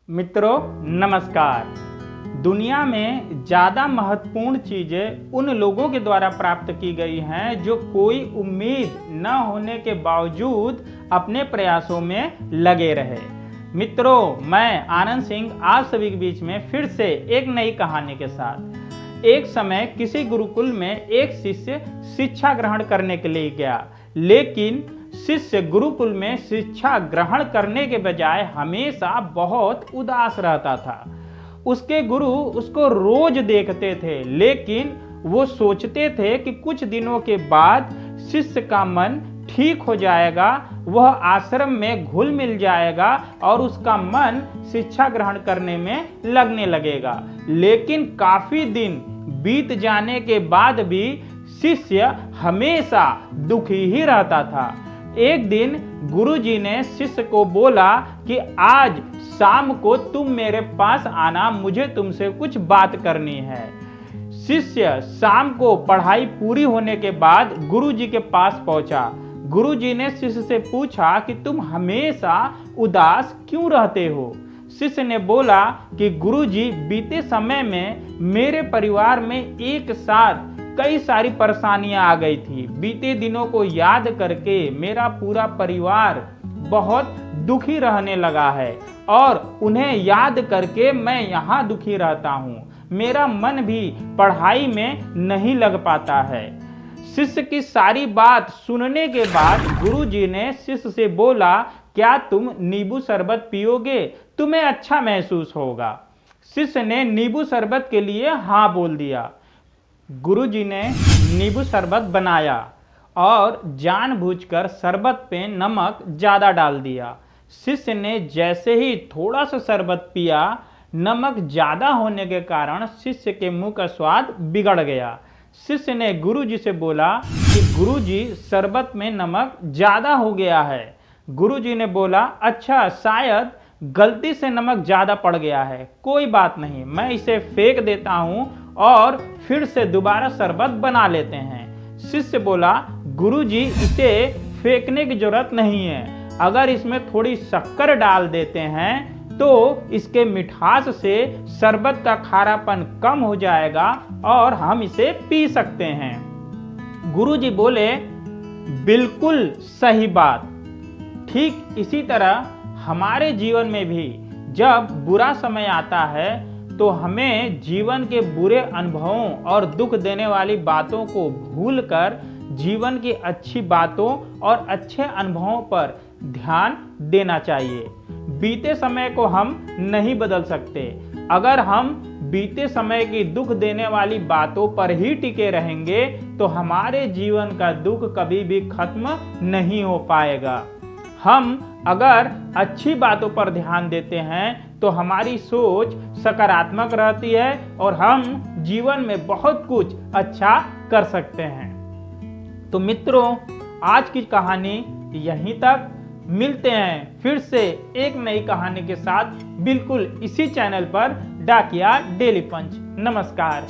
मित्रों नमस्कार। दुनिया में ज़्यादा महत्वपूर्ण चीज़ें उन लोगों के द्वारा प्राप्त की गई हैं जो कोई उम्मीद न होने के बावजूद अपने प्रयासों में लगे रहे। मित्रों, मैं आनंद सिंह आज सभी के बीच में फिर से एक नई कहानी के साथ। एक समय किसी गुरुकुल में एक शिष्य शिक्षा ग्रहण करने के लिए गया, लेकिन शिष्य गुरुकुल में शिक्षा ग्रहण करने के बजाय हमेशा बहुत उदास रहता था। उसके गुरु उसको रोज देखते थे, लेकिन वो सोचते थे कि कुछ दिनों के बाद शिष्य का मन ठीक हो जाएगा, वह आश्रम में घुल मिल जाएगा और उसका मन शिक्षा ग्रहण करने में लगने लगेगा। लेकिन काफी दिन बीत जाने के बाद भी शिष्य हमेशा दुखी ही रहता था। एक दिन गुरुजी ने शिष्य को बोला कि आज शाम को तुम मेरे पास आना, मुझे तुमसे कुछ बात करनी है। शिष्य शाम को पढ़ाई पूरी होने के बाद गुरुजी के पास पहुंचा। गुरुजी ने शिष्य से पूछा कि तुम हमेशा उदास क्यों रहते हो। शिष्य ने बोला कि गुरुजी, बीते समय में मेरे परिवार में एक साथ कई सारी परेशानियां आ गई थी। बीते दिनों को याद करके मेरा पूरा परिवार बहुत दुखी रहने लगा है और उन्हें याद करके मैं यहाँ दुखी रहता हूँ। मेरा मन भी पढ़ाई में नहीं लग पाता है। शिष्य की सारी बात सुनने के बाद गुरुजी ने शिष्य से बोला, क्या तुम नींबू शरबत पियोगे? तुम्हें अच्छा महसूस होगा। शिष्य ने नींबू शरबत के लिए हाँ बोल दिया। गुरुजी ने नींबू शरबत बनाया और जानबूझकर शरबत पे नमक ज़्यादा डाल दिया। शिष्य ने जैसे ही थोड़ा सा शरबत पिया, नमक ज़्यादा होने के कारण शिष्य के मुंह का स्वाद बिगड़ गया। शिष्य ने गुरुजी से बोला कि गुरुजी, शरबत में नमक ज़्यादा हो गया है। गुरुजी ने बोला, अच्छा, शायद गलती से नमक ज़्यादा पड़ गया है, कोई बात नहीं, मैं इसे फेंक देता हूँ और फिर से दोबारा शरबत बना लेते हैं। शिष्य बोला, गुरुजी, इसे फेंकने की जरूरत नहीं है, अगर इसमें थोड़ी शक्कर डाल देते हैं तो इसके मिठास से शरबत का खारापन कम हो जाएगा और हम इसे पी सकते हैं। गुरुजी बोले, बिल्कुल सही बात। ठीक इसी तरह हमारे जीवन में भी जब बुरा समय आता है तो हमें जीवन के बुरे अनुभवों और दुख देने वाली बातों को भूलकर जीवन की अच्छी बातों और अच्छे अनुभवों पर ध्यान देना चाहिए। बीते समय को हम नहीं बदल सकते। अगर हम बीते समय की दुख देने वाली बातों पर ही टिके रहेंगे तो हमारे जीवन का दुख कभी भी खत्म नहीं हो पाएगा। हम अगर अच्छी बातों पर ध्यान देते हैं तो हमारी सोच सकारात्मक रहती है और हम जीवन में बहुत कुछ अच्छा कर सकते हैं। तो मित्रों, आज की कहानी यहीं तक। मिलते हैं फिर से एक नई कहानी के साथ, बिल्कुल इसी चैनल पर, डाकिया डेली पंच। नमस्कार।